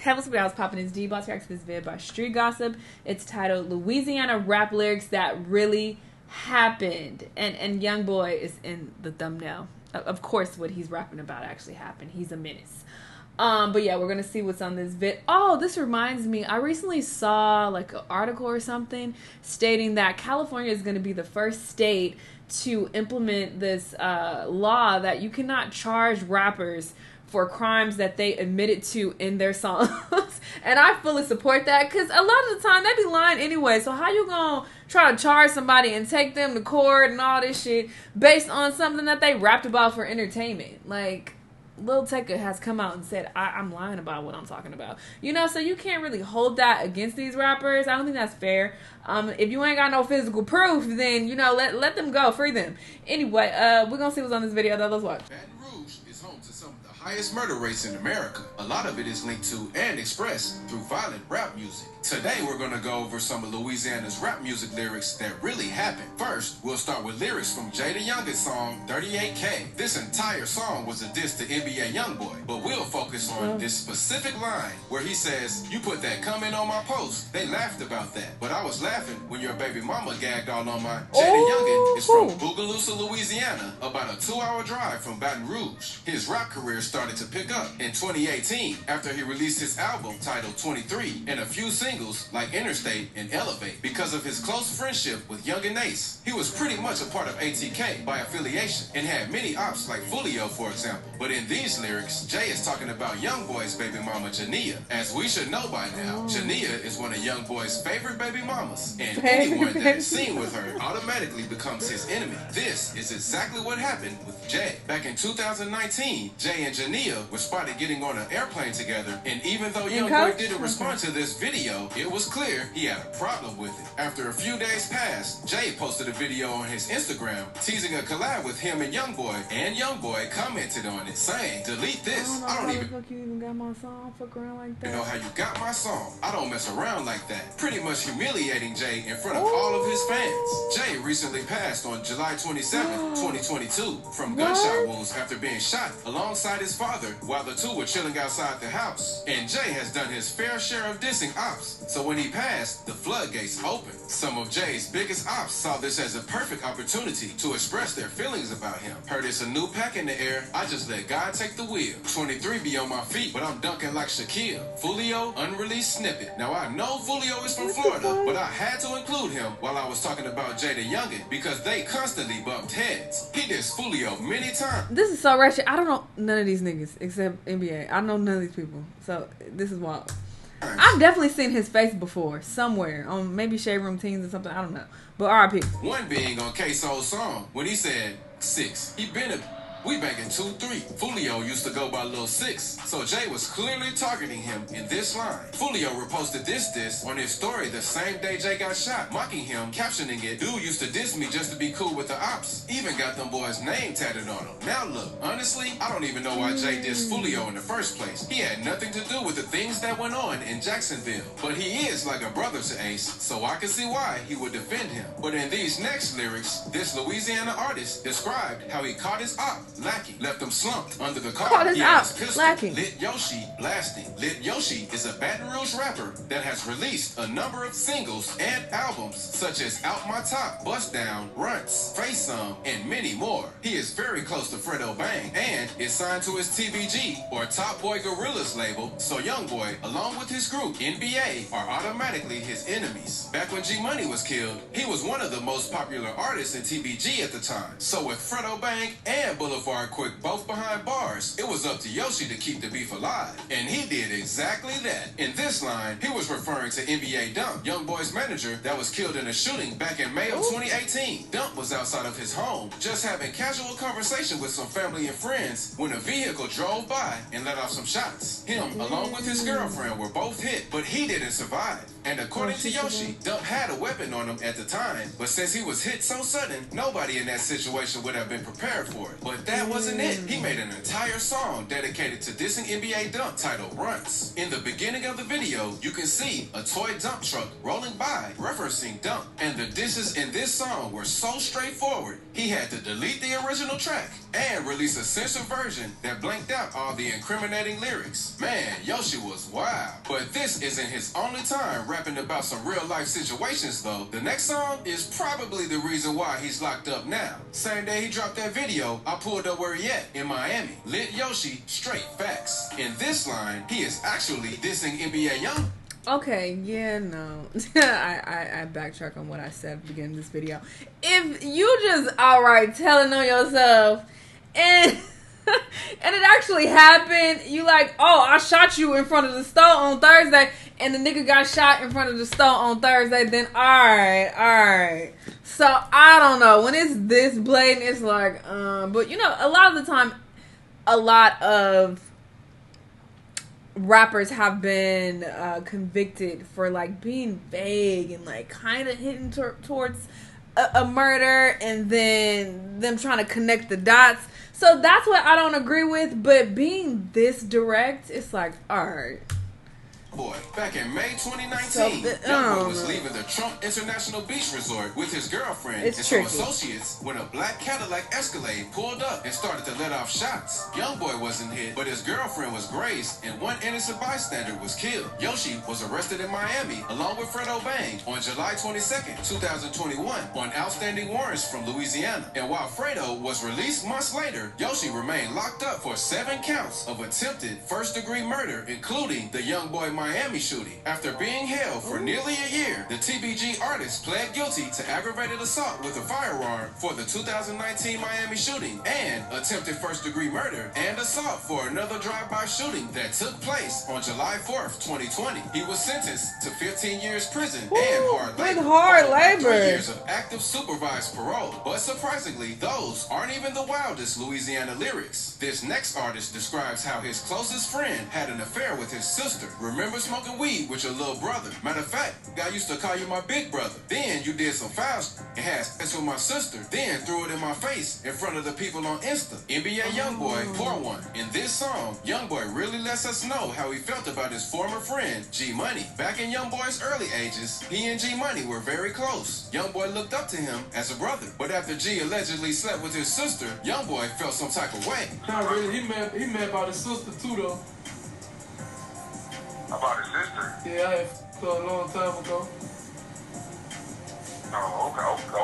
Hey, what's up, guys? Popping is D-Boss reacts to this vid by Street Gossip. It's titled Louisiana Rap Lyrics That Really Happened. And Youngboy is in the thumbnail. Of course, what he's rapping about actually happened. He's a menace. But yeah, we're gonna see what's on this vid. Oh, this reminds me, I recently saw like an article or something stating that California is gonna be the first state to implement this law that you cannot charge rappers for crimes that they admitted to in their songs. And I fully support that, because a lot of the time they be lying anyway. So how you gonna try to charge somebody and take them to court and all this shit based on something that they rapped about for entertainment? Like, Lil Tecca has come out and said, I'm lying about what I'm talking about. You know, so you can't really hold that against these rappers. I don't think that's fair. If you ain't got no physical proof, then, you know, let them go. Free them. Anyway, we're gonna see what's on this video, though. Let's watch. Is home to some of the highest murder rates in America. A lot of it is linked to and expressed through violent rap music. Today we're going to go over some of Louisiana's rap music lyrics that really happened. First, we'll start with lyrics from Jada Youngan's song 38K. This entire song was a diss to NBA Youngboy, but we'll focus on this specific line where he says, "You put that comment on my post. They laughed about that, but I was laughing when your baby mama gagged all on my." Jada Youngan is from Bogalusa, Louisiana, about a 2-hour drive from Baton Rouge. His rap career started to pick up in 2018 after he released his album titled 23 and a few singles like Interstate and Elevate. Because of his close friendship with Young and Ace, he was pretty much a part of ATK by affiliation and had many ops like Foolio, for example. But in these lyrics, Jay is talking about Youngboy's baby mama, Jania. As we should know by now, Jania is one of Youngboy's favorite baby mamas, and anyone that is seen with her automatically becomes his enemy. This is exactly what happened with Jay. Back in 2019, Jay and Jania were spotted getting on an airplane together, and even though Youngboy didn't respond to this video, it was clear he had a problem with it. After a few days passed, Jay posted a video on his Instagram teasing a collab with him and Youngboy, and Youngboy commented on it saying, "Delete this. I don't even got my song. Fuck around like that. You know how you got my song. I don't mess around like that." Pretty much humiliating Jay in front of all of his fans. Jay recently passed on July 27, 2022 from gunshot wounds after being shot alongside his father while the two were chilling outside the house. And Jay has done his fair share of dissing ops. So when he passed, the floodgates opened. Some of Jay's biggest ops saw this as a perfect opportunity to express their feelings about him. Heard it's a new pack in the air, I just let God take the wheel. 23 be on my feet, but I'm dunking like Shaquille. Foolio, unreleased snippet. Now I know Foolio is from Florida, but I had to include him while I was talking about Jada Youngan because they constantly bumped heads. He dissed Foolio many times. This is so ratchet. I don't know none of these niggas except NBA. I don't know none of these people. So this is wild. I've definitely seen his face before, somewhere, on maybe Shade Room Teens or something, I don't know. But RIP. One being on K-Soul's song, when he said 6. He been a... We banging 2-3. Foolio used to go by Lil 6, so Jay was clearly targeting him in this line. Foolio reposted this diss on his story the same day Jay got shot, mocking him, captioning it, "Dude used to diss me just to be cool with the ops. Even got them boys' name tatted on him." Now look, honestly, I don't even know why Jay dissed Foolio in the first place. He had nothing to do with the things that went on in Jacksonville. But he is like a brother to Ace, so I can see why he would defend him. But in these next lyrics, this Louisiana artist described how he caught his op lacking, left him slumped under the car. He had his pistol, lit Yoshi, blasting. Lit Yoshi is a Baton Rouge rapper that has released a number of singles and albums such as Out My Top, Bust Down, Runts, Face Some, and many more. He is very close to Fredo Bang and is signed to his TBG or Top Boy Gorillas label, so Youngboy, along with his group NBA, are automatically his enemies. Back when G Money was killed, he was one of the most popular artists in TBG at the time. So with Fredo Bang and Boulevard Quick both behind bars, it was up to Yoshi to keep the beef alive. And he did exactly that. In this line, he was referring to NBA Dump, Youngboy's manager that was killed in a shooting back in May of 2018. Dump was outside of his home, just having casual conversation with some family and friends when a vehicle drove by and let off some shots. Him, along with his girlfriend, were both hit, but he didn't survive. And according to Yoshi, Dump had a weapon on him at the time, but since he was hit so sudden, nobody in that situation would have been prepared for it. But that wasn't it. He made an entire song dedicated to dissing NBA Dunk titled Runs. In the beginning of the video, you can see a toy dump truck rolling by referencing Dunk. And the disses in this song were so straightforward, he had to delete the original track and release a censored version that blanked out all the incriminating lyrics. Man, Yoshi was wild. But this isn't his only time rapping about some real life situations though. The next song is probably the reason why he's locked up now. Same day he dropped that video, I pulled up where he at in Miami. Lit Yoshi, straight facts. In this line, he is actually dissing NBA Young. Okay, yeah, no. I backtrack on what I said at the beginning of this video. If you just outright telling on yourself and and it actually happened, you like, oh, I shot you in front of the store on Thursday, and the nigga got shot in front of the store on Thursday, then alright. So, I don't know. When it's this blatant, it's like, but you know, a lot of the time, a lot of rappers have been convicted for like being vague and like kind of hitting towards a murder and then them trying to connect the dots. So that's what I don't agree with, but being this direct, it's like, alright. Boy, back in May 2019, Youngboy was leaving the Trump International Beach Resort with his girlfriend and some associates when a black Cadillac Escalade pulled up and started to let off shots. Youngboy wasn't hit, but his girlfriend was grazed and one innocent bystander was killed. Yoshi was arrested in Miami along with Fredo Bang on July 22nd, 2021 on outstanding warrants from Louisiana. And while Fredo was released months later, Yoshi remained locked up for 7 counts of attempted first-degree murder, including the Youngboy Miami shooting. After being held for nearly a year, the TBG artist pled guilty to aggravated assault with a firearm for the 2019 Miami shooting and attempted first-degree murder and assault for another drive-by shooting that took place on July 4th, 2020. He was sentenced to 15 years prison and hard labor. 3 years of active supervised parole. But surprisingly, those aren't even the wildest Louisiana lyrics. This next artist describes how his closest friend had an affair with his sister. Remember smoking weed with your little brother? Matter of fact, guy used to call you my big brother. Then you did some foul and had sex with my sister. Then threw it in my face in front of the people on Insta. NBA Youngboy, pour one. In this song, Youngboy really lets us know how he felt about his former friend, G Money. Back in Youngboy's early ages, he and G Money were very close. Youngboy looked up to him as a brother. But after G allegedly slept with his sister, Youngboy felt some type of way. Not really. He mad about his sister too, though. About his sister? Yeah, I had a long time ago. Oh,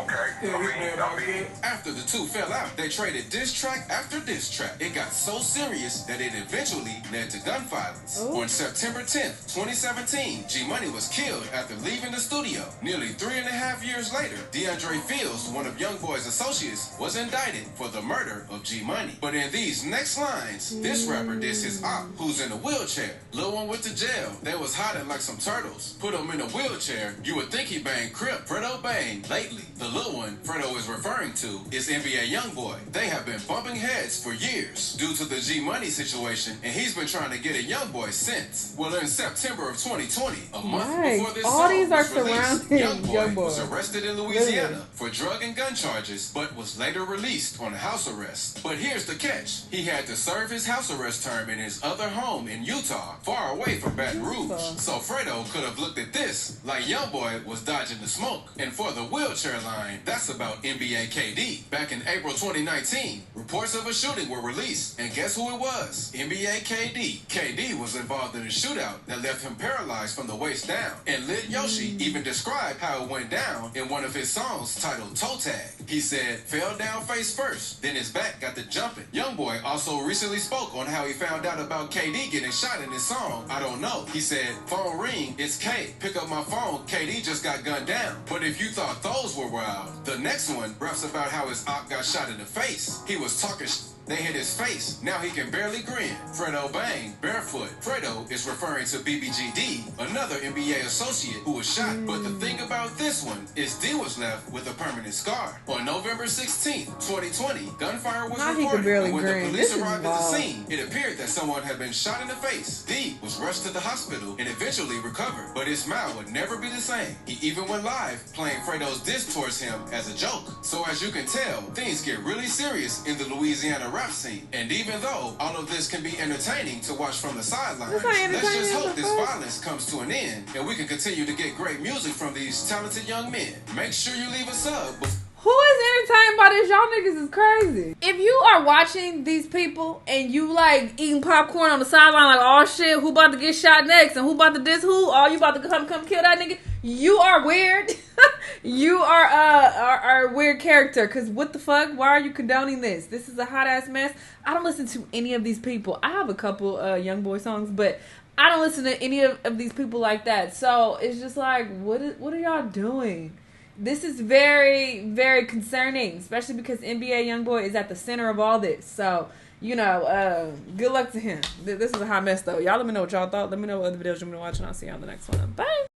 okay. I mean, after the two fell out, they traded diss track after diss track. It got so serious that it eventually led to gun violence. Ooh. On September 10th, 2017, G Money was killed after leaving the studio. Nearly 3.5 years later, DeAndre Fields, one of Youngboy's associates, was indicted for the murder of G Money. But in these next lines, this rapper dissed his op, who's in a wheelchair. Lil One went to jail. They was hiding like some turtles. Put him in a wheelchair. You would think he banged Crip. Fredo Bang. Lately, the Lil One Fredo is referring to is NBA Youngboy. They have been bumping heads for years due to the G Money situation, and he's been trying to get a Youngboy since. Well, in September of 2020, a month before this all song these are was released, surrounding Youngboy was Youngboy. arrested in Louisiana for drug and gun charges, but was later released on house arrest. But here's the catch. He had to serve his house arrest term in his other home in Utah, far away from Baton Rouge. So Fredo could have looked at this like Youngboy was dodging the smoke. And for the wheelchair line, that's about NBA KD. Back in April 2019, reports of a shooting were released, and guess who it was? NBA KD. KD was involved in a shootout that left him paralyzed from the waist down. And Lit Yoshi even described how it went down in one of his songs titled Toe Tag. He said, fell down face first, then his back got to jumping. Youngboy also recently spoke on how he found out about KD getting shot in his song, I Don't Know. He said, phone ring, it's K. Pick up my phone, KD just got gunned down. But if you thought those were wild, the next one raps about how his op got shot in the face. He was talking They hit his face. Now he can barely grin. Fredo Bang, barefoot. Fredo is referring to BBGD, another NBA associate who was shot. But the thing about this one is D was left with a permanent scar. On November 16th, 2020, gunfire was reported. And when the police arrived at the scene, it appeared that someone had been shot in the face. D was rushed to the hospital and eventually recovered. But his smile would never be the same. He even went live playing Fredo's diss towards him as a joke. So as you can tell, things get really serious in the Louisiana rap scene. And even though all of this can be entertaining to watch from the sidelines, It's not let's just entertaining, hope what the this fuck? violence comes to an end and we can continue to get great music from these talented young men. Make sure you leave a sub. Who is entertained by this? Y'all niggas is crazy. If you are watching these people and you like eating popcorn on the sideline, like, oh shit, who about to get shot next and who about to diss who? Oh, you about to come kill that nigga? You are weird. You are a weird character. Cause what the fuck? Why are you condoning this? This is a hot ass mess. I don't listen to any of these people. I have a couple Youngboy songs, but I don't listen to any of these people like that. So it's just like, what are y'all doing? This is very, very concerning, especially because NBA Youngboy is at the center of all this. So, you know, good luck to him. This is a hot mess, though. Y'all let me know what y'all thought. Let me know what other videos you want to watch, and I'll see you on the next one. Bye.